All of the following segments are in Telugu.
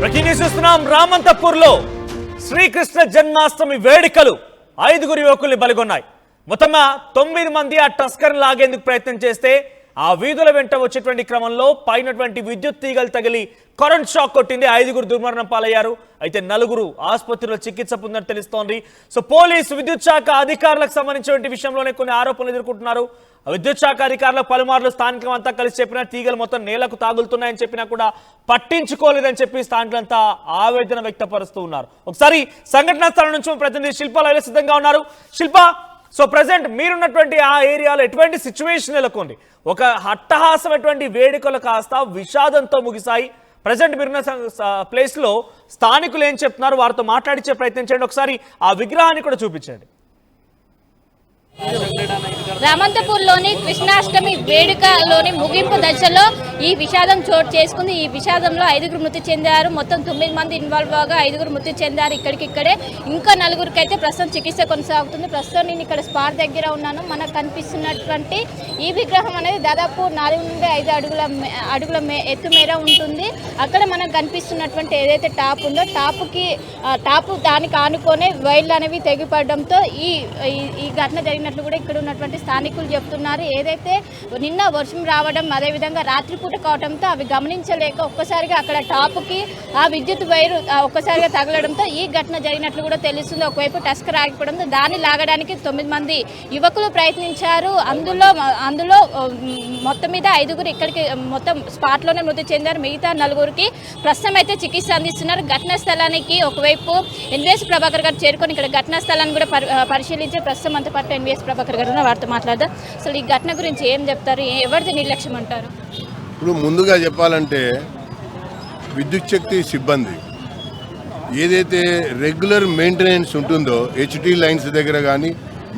బ్రేకింగ్ న్యూస్ చూస్తున్నాం. రామంతపూర్లో శ్రీకృష్ణ జన్మాష్టమి వేడుకలు 5 యువకుల్ని బలిగొన్నాయి. మొత్తంగా 9 మంది ఆ టస్కర్ లాగేందుకు ప్రయత్నం చేస్తే ఆ వీధుల వెంట వచ్చేటువంటి క్రమంలో పైనటువంటి విద్యుత్ తీగలు తగిలి కరెంట్ షాక్ కొట్టింది. 5 దుర్మరణం పాలయ్యారు. అయితే 4 ఆసుపత్రిలో చికిత్స పొందినట్టు తెలుస్తోంది. సో పోలీసు విద్యుత్ శాఖ అధికారులకు సంబంధించిన విషయంలోనే కొన్ని ఆరోపణలు ఎదుర్కొంటున్నారు. విద్యుత్ శాఖ అధికారులకు పలుమార్లు స్థానికులు అంతా కలిసి చెప్పినా తీగలు మొత్తం నేలకు తాగులుతున్నాయని చెప్పినా కూడా పట్టించుకోలేదని చెప్పి స్థానికులంతా ఆవేదన వ్యక్తపరుస్తూ ఉన్నారు. ఒకసారి సంఘటనా స్థలం నుంచి ప్రతినిధి శిల్ప లైవ్లో సిద్ధంగా ఉన్నారు. శిల్ప, సో ప్రెసెంట్ మీరున్నటువంటి ఆ ఏరియాలో ఎటువంటి సిచ్యువేషన్ నెలకొంది? ఒక అట్టహాసమైనటువంటి వేడుకలు కాస్త విషాదంతో ముగిశాయి. ప్రజెంట్ మీరున్న ప్లేస్ లో స్థానికులు ఏం చెప్తున్నారు, వారితో మాట్లాడించే ప్రయత్నం చేయండి. ఒకసారి ఆ విగ్రహాన్ని కూడా చూపించండి. రామంతపూర్లోని కృష్ణాష్టమి వేడుకలోని ముగింపు దశలో ఈ విషాదం చోటు చేసుకుంది. ఈ విషాదంలో 5 మృతి చెందారు. మొత్తం 9 మంది ఇన్వాల్వ్ అవగా 5 మృతి చెందారు. ఇక్కడికిక్కడే ఇంకా 4 అయితే ప్రస్తుతం చికిత్స కొనసాగుతుంది. ప్రస్తుతం నేను ఇక్కడ స్పాట్ దగ్గర ఉన్నాను. మనకు కనిపిస్తున్నటువంటి ఈ విగ్రహం అనేది దాదాపు 4 నుండి 5 అడుగుల ఎత్తు మేర ఉంటుంది. అక్కడ మనకు కనిపిస్తున్నటువంటి ఏదైతే టాప్ ఉందో టాపు దానికి ఆనుకొనే వైర్లు అనేవి తెగిపడడంతో ఈ ఘటన జరిగినట్లు కూడా ఇక్కడ ఉన్నటువంటి స్థానికులు చెప్తున్నారు. ఏదైతే నిన్న వర్షం రావడం, అదేవిధంగా రాత్రిపూట కావడంతో అవి గమనించలేక ఒక్కసారిగా అక్కడ టాపుకి ఆ విద్యుత్ వైరు ఒక్కసారిగా తగలడంతో ఈ ఘటన జరిగినట్లు కూడా తెలుస్తుంది. ఒకవైపు టస్కర్ ఆగిపోవడంతో దాన్ని లాగడానికి 9 మంది యువకులు ప్రయత్నించారు. అందులో మొత్తం మీద 5 ఇక్కడికి మొత్తం స్పాట్లోనే మృతి చెందారు. మిగతా 4కి ప్రస్తుతం అయితే చికిత్స అందిస్తున్నారు. ఘటనా స్థలానికి ఒకవైపు ఎన్వీఎస్ ప్రభాకర్ గారు చేరుకొని ఇక్కడ ఘటనా స్థలాన్ని కూడా పరిశీలించి ప్రస్తుతం అంత పాటు ఎన్వీఎస్ ప్రభాకర్ గారు వారితో మాట్లాడదాం. అసలు ఈ ఘటన గురించి ఏం చెప్తారు, ఎవరిది నిర్లక్ష్యం అంటారు? ఇప్పుడు ముందుగా చెప్పాలంటే విద్యుత్ శక్తి సిబ్బంది ఏదైతే రెగ్యులర్ మెయింటెనెన్స్ ఉంటుందో హెచ్టీ లైన్స్ దగ్గర కానీ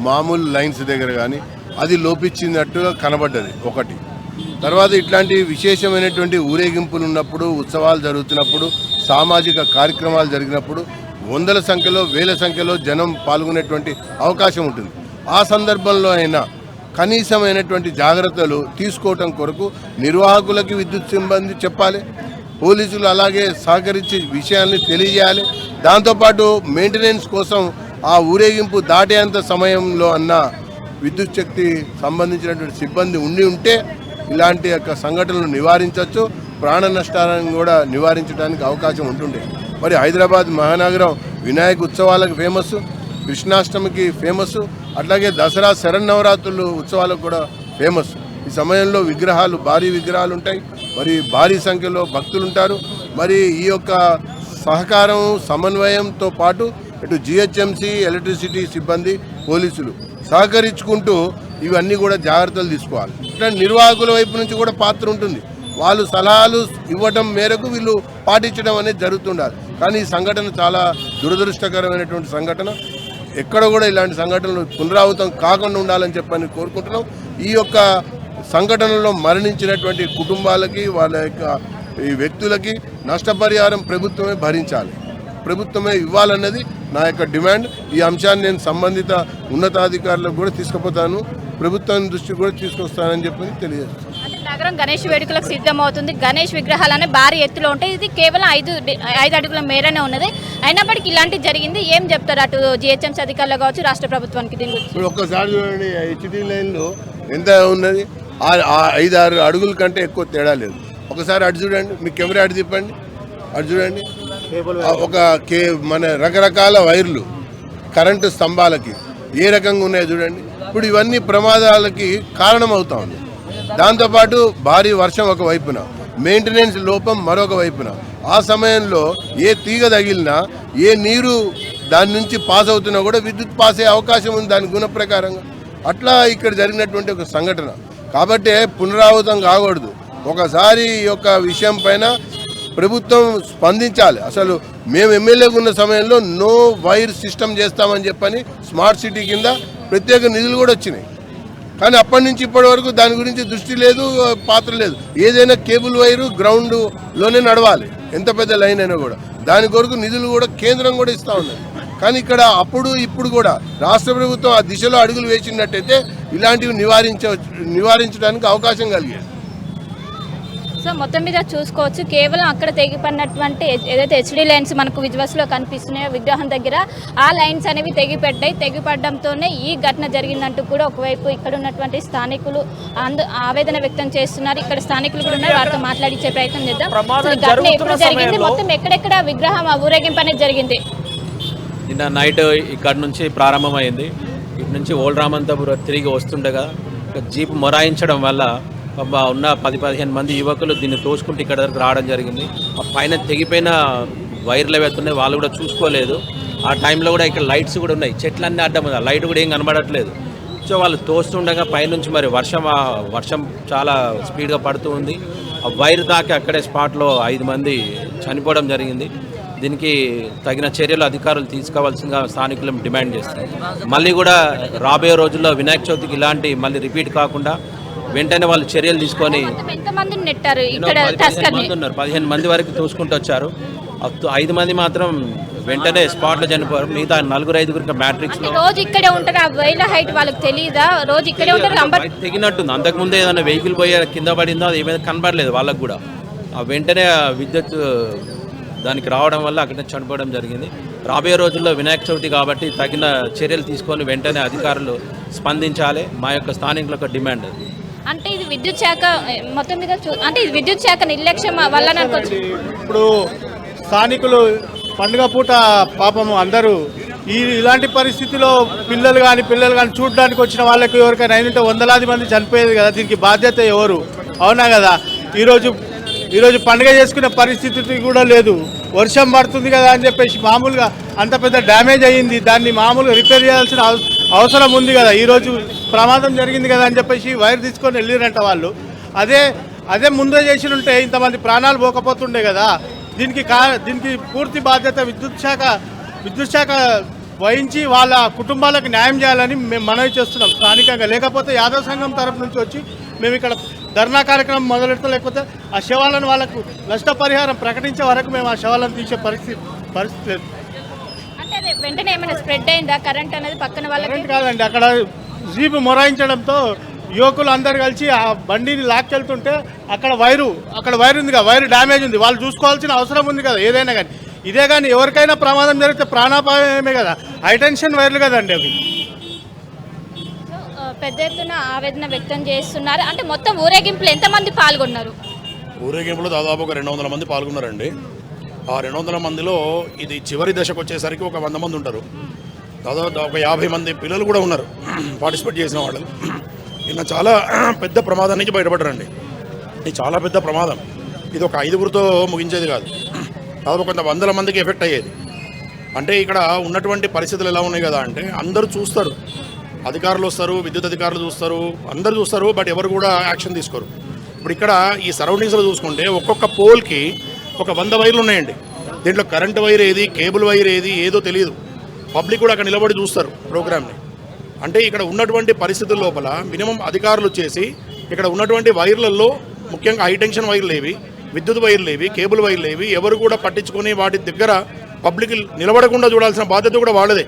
మామూలు లైన్స్ దగ్గర కానీ అది లోపించినట్టుగా కనబడ్డది ఒకటి. తర్వాత ఇట్లాంటి విశేషమైనటువంటి ఊరేగింపులు ఉన్నప్పుడు, ఉత్సవాలు జరుగుతున్నప్పుడు, సామాజిక కార్యక్రమాలు జరిగినప్పుడు వందల సంఖ్యలో వేల సంఖ్యలో జనం పాల్గొనేటువంటి అవకాశం ఉంటుంది. ఆ సందర్భంలో అయినా కనీసమైనటువంటి జాగ్రత్తలు తీసుకోవటం కొరకు నిర్వాహకులకి విద్యుత్ సిబ్బంది చెప్పాలి, పోలీసులు అలాగే సహకరించి విషయాన్ని తెలియజేయాలి. దాంతోపాటు మెయింటెనెన్స్ కోసం ఆ ఊరేగింపు దాటేంత సమయంలో అన్న విద్యుత్ శక్తి సంబంధించినటువంటి సిబ్బంది ఉంటే ఇలాంటి యొక్క సంఘటనలు నివారించవచ్చు, ప్రాణ నష్టాలను కూడా నివారించడానికి అవకాశం ఉంటుండే. మరి హైదరాబాద్ మహానగరం వినాయక ఉత్సవాలకు ఫేమస్, కృష్ణాష్టమికి ఫేమస్, అట్లాగే దసరా శరన్నవరాత్రులు ఉత్సవాలకు కూడా ఫేమస్. ఈ సమయంలో భారీ విగ్రహాలు ఉంటాయి, మరి భారీ సంఖ్యలో భక్తులు ఉంటారు. మరి ఈ యొక్క సహకారం సమన్వయంతో పాటు ఇటు జిహెచ్ఎంసీ, ఎలక్ట్రిసిటీ సిబ్బంది, పోలీసులు సహకరించుకుంటూ ఇవన్నీ కూడా జాగ్రత్తలు తీసుకోవాలి. ఇట్లా నిర్వాహకుల వైపు నుంచి కూడా పాత్ర ఉంటుంది. వాళ్ళు సలహాలు ఇవ్వటం మేరకు వీళ్ళు పాటించడం అనేది జరుగుతుండాలి. కానీ ఈ సంఘటన చాలా దురదృష్టకరమైనటువంటి సంఘటన. ఎక్కడ కూడా ఇలాంటి సంఘటనలు పునరావృతం కాకుండా ఉండాలని చెప్పని కోరుకుంటున్నాం. ఈ యొక్క సంఘటనలో మరణించినటువంటి కుటుంబాలకి, వాళ్ళ యొక్క ఈ వ్యక్తులకి నష్టపరిహారం ప్రభుత్వమే భరించాలి, ప్రభుత్వమే ఇవ్వాలన్నది నా యొక్క డిమాండ్. ఈ అంశాన్ని నేను సంబంధిత ఉన్నతాధికారులకు కూడా తీసుకుపోతాను, ప్రభుత్వం దృష్టికి కూడా తీసుకొస్తానని చెప్పి తెలియజేస్తాను. నగరం గణేష్ వేడుకలకు సిద్ధమవుతుంది. గణేష్ విగ్రహాలనే భారీ ఎత్తులో ఉంటాయి. ఇది కేవలం 5 అడుగుల మేరనే ఉన్నది. అయినప్పటికీ ఇలాంటివి జరిగింది. ఏం చెప్తారు అటు జిహెచ్ఎంసీ అధికారులు కావచ్చు, రాష్ట్ర ప్రభుత్వానికి దీని గురించి? ఇప్పుడు ఒక్కసారి చూడండి, హెచ్టీ లైన్లో ఎంత ఉన్నది, 5-6 అడుగుల కంటే ఎక్కువ తేడా లేదు. ఒకసారి అటు చూడండి, మీ కెమెరా అటు తిప్పండి, అటు చూడండి. మన రకరకాల వైర్లు కరెంటు స్తంభాలకి ఏ రకంగా ఉన్నాయో చూడండి. ఇప్పుడు ఇవన్నీ ప్రమాదాలకి కారణమవుతా ఉంది. దాంతోపాటు భారీ వర్షం ఒకవైపున, మెయింటెనెన్స్ లోపం మరొక వైపున. ఆ సమయంలో ఏ తీగ తగిలినా, ఏ నీరు దాని నుంచి పాస్ అవుతున్నా కూడా విద్యుత్ పాస్ అయ్యే అవకాశం ఉంది దాని గుణ ప్రకారంగా. అట్లా ఇక్కడ జరిగినటువంటి ఒక సంఘటన కాబట్టి పునరావృతం కాకూడదు. ఒకసారి ఈ యొక్క విషయం పైన ప్రభుత్వం స్పందించాలి. అసలు మేము ఎమ్మెల్యేగా ఉన్న సమయంలో నో వైర్ సిస్టమ్ చేస్తామని చెప్పని స్మార్ట్ సిటీ కింద ప్రత్యేక నిధులు కూడా వచ్చినాయి. కానీ అప్పటి నుంచి ఇప్పటి వరకు దాని గురించి దృష్టి లేదు, పాత్ర లేదు. ఏదైనా కేబుల్ వైరు గ్రౌండ్లోనే నడవాలి, ఎంత పెద్ద లైన్ అయినా కూడా. దాని కొరకు నిధులు కూడా కేంద్రం కూడా ఇస్తూ ఉన్నది. కానీ ఇక్కడ అప్పుడు ఇప్పుడు కూడా రాష్ట్ర ప్రభుత్వం ఆ దిశలో అడుగులు వేసినట్టయితే ఇలాంటివి నివారించడానికి అవకాశం కలిగేది. సో మొత్తం మీద చూసుకోవచ్చు, కేవలం అక్కడ తెగిపడినటువంటి ఏదైతే హెచ్డి లైన్స్ మనకు విజువల్స్లో కనిపిస్తున్నాయో విగ్రహం దగ్గర, ఆ లైన్స్ అనేవి తెగిపడడంతోనే ఈ ఘటన జరిగిందంటూ కూడా ఒకవైపు ఇక్కడ ఉన్నటువంటి స్థానికులు ఆవేదన వ్యక్తం చేస్తున్నారు. ఇక్కడ స్థానికులు కూడా ఉన్నారు, వారితో మాట్లాడించే ప్రయత్నం చేద్దాం. ఘటన ఎప్పుడు జరిగింది, మొత్తం ఎక్కడెక్కడ విగ్రహం ఊరేగింపు అనేది జరిగింది? నిన్న నైట్ ఇక్కడ నుంచి ప్రారంభమైంది. ఇటు నుంచి ఓల్డ్ రామంతపురం తిరిగి వస్తుండగా జీప్ మొరాయించడం వల్ల ఉన్న 10-15 మంది యువకులు దీన్ని తోసుకుంటూ ఇక్కడ దగ్గర రావడం జరిగింది. ఆ పైన తెగిపోయిన వైర్లు ఏవైతున్నాయి వాళ్ళు కూడా చూసుకోలేదు. ఆ టైంలో కూడా ఇక్కడ లైట్స్ కూడా ఉన్నాయి, చెట్లన్నీ అడ్డం ఉంది, లైట్ కూడా ఏం కనబడట్లేదు. సో వాళ్ళు తోస్తుండగా పైనుంచి మరి వర్షం చాలా స్పీడ్గా పడుతూ ఉంది. ఆ వైర్ తాకి అక్కడే స్పాట్లో 5 మంది చనిపోవడం జరిగింది. దీనికి తగిన చర్యలు అధికారులు తీసుకోవాల్సిందిగా స్థానికులు డిమాండ్ చేస్తారు. మళ్ళీ కూడా రాబోయే రోజుల్లో వినాయక చవితికి ఇలాంటి మళ్ళీ రిపీట్ కాకుండా వెంటనే వాళ్ళు చర్యలు తీసుకొని 15 మంది వరకు చూసుకుంటూ వచ్చారు. 5 మంది మాత్రం వెంటనే స్పాట్లో చనిపోయారు. మిగతా 4-5 మ్యాట్రిక్స్ రోజు ఇక్కడే ఉంటారు. ఆ వైల హైట్ వాళ్ళకి తెలియదా? రోజు ఇక్కడే ఉంటారు. తెగినట్టుంది. అంతకుముందే ఏదైనా వెహికల్ పోయే కింద పడిందో అది ఏమైనా కనబడలేదు వాళ్ళకు కూడా. వెంటనే విద్యుత్ దానికి రావడం వల్ల అక్కడ చనిపోవడం జరిగింది. రాబోయే రోజుల్లో వినాయక చవితి కాబట్టి తగిన చర్యలు తీసుకొని వెంటనే అధికారులు స్పందించాలి. మా యొక్క స్థానికుల డిమాండ్. అంటే ఇది విద్యుత్ శాఖ మొత్తం మీద అంటే ఇది విద్యుత్ శాఖ నిర్లక్ష్యం వల్ల అనుకోవచ్చు. ఇప్పుడు స్థానికులు పండుగ పూట పాపము అందరూ ఇలాంటి పరిస్థితిలో పిల్లలు కానీ చూడడానికి వచ్చిన వాళ్ళకి ఎవరికైనా అయినంటే 100 మంది చనిపోయేది కదా. దీనికి బాధ్యత ఎవరు? అవునా కదా. ఈరోజు పండుగ చేసుకునే పరిస్థితి కూడా లేదు. వర్షం పడుతుంది కదా అని చెప్పేసి మామూలుగా అంత పెద్ద డ్యామేజ్ అయ్యింది, దాన్ని మామూలుగా రిపేర్ చేయాల్సిన అవసరం ఉంది కదా. ఈరోజు ప్రమాదం జరిగింది కదా అని చెప్పేసి వైర్ తీసుకొని వెళ్ళిరంట వాళ్ళు. అదే ముందే చేసి ఉంటే ఇంతమంది ప్రాణాలు పోకపోతుండే కదా. దీనికి పూర్తి బాధ్యత విద్యుత్ శాఖ వహించి వాళ్ళ కుటుంబాలకు న్యాయం చేయాలని మేము మనవి చేస్తున్నాం స్థానికంగా. లేకపోతే యాదవ్ సంఘం తరపు నుంచి వచ్చి మేము ఇక్కడ ధర్నా కార్యక్రమం మొదలెడతాం. లేకపోతే ఆ శవాలను వాళ్ళకు నష్టపరిహారం ప్రకటించే వరకు మేము ఆ శవాలను తీసే పరిస్థితి లేదు. అంటే వెంటనే ఏమైనా స్ప్రెడ్ అయిందా కరెంట్ అనేది పక్కన వాళ్ళకి? కాదండి, అక్కడ జీప్ మొరాయించడంతో యువకులు అందరు కలిసి ఆ బండిని లాక్కెళ్తుంటే అక్కడ వైరు ఉంది కదా, వైరు డ్యామేజ్ ఉంది. వాళ్ళు చూసుకోవాల్సిన అవసరం ఉంది కదా ఏదైనా కానీ. ఇదే కానీ ఎవరికైనా ప్రమాదం జరిగితే ప్రాణాపాయమే కదా. హైటెన్షన్ వైర్లు కదండి అవి. పెద్ద ఎత్తున ఆవేదన వ్యక్తం చేస్తున్నారు. అంటే మొత్తం ఊరేగింపులు ఎంతమంది పాల్గొన్నారు? ఊరేగింపులో దాదాపు ఒక 200 మంది పాల్గొన్నారండి. ఆ 200 మందిలో ఇది చివరి దశకు వచ్చేసరికి ఒక 100 మంది ఉంటారు. దాదాపు ఒక 50 మంది పిల్లలు కూడా ఉన్నారు పార్టిసిపేట్ చేసిన వాళ్ళు. నిన్న చాలా పెద్ద ప్రమాదం నుంచి బయటపడ్డారండి. ఇది చాలా పెద్ద ప్రమాదం. ఇది ఒక 5గురితో ముగించేది కాదు, దాదాపు కొంత 100 మందికి ఎఫెక్ట్ అయ్యేది. అంటే ఇక్కడ ఉన్నటువంటి పరిస్థితులు ఎలా ఉన్నాయి కదా అంటే అందరూ చూస్తారు, అధికారులు వస్తారు, విద్యుత్ అధికారులు చూస్తారు, అందరూ చూస్తారు, బట్ ఎవరు కూడా యాక్షన్ తీసుకోరు. ఇప్పుడు ఇక్కడ ఈ సరౌండింగ్స్లో చూసుకుంటే ఒక్కొక్క పోల్కి ఒక 100 వైర్లు ఉన్నాయండి. దీంట్లో కరెంట్ వైర్ ఏది, కేబుల్ వైర్ ఏది ఏదో తెలియదు. పబ్లిక్ కూడా అక్కడ నిలబడి చూస్తారు ప్రోగ్రామ్ని. అంటే ఇక్కడ ఉన్నటువంటి పరిస్థితుల లోపల మినిమం అధికారులు వచ్చేసి ఇక్కడ ఉన్నటువంటి వైర్లలో ముఖ్యంగా హైటెన్షన్ వైర్లు ఏవి, విద్యుత్ వైర్లు ఏవి, కేబుల్ వైర్లు ఏవి ఎవరు కూడా పట్టించుకొని వాటి దగ్గర పబ్లిక్ నిలబడకుండా చూడాల్సిన బాధ్యత కూడా వాళ్ళదే.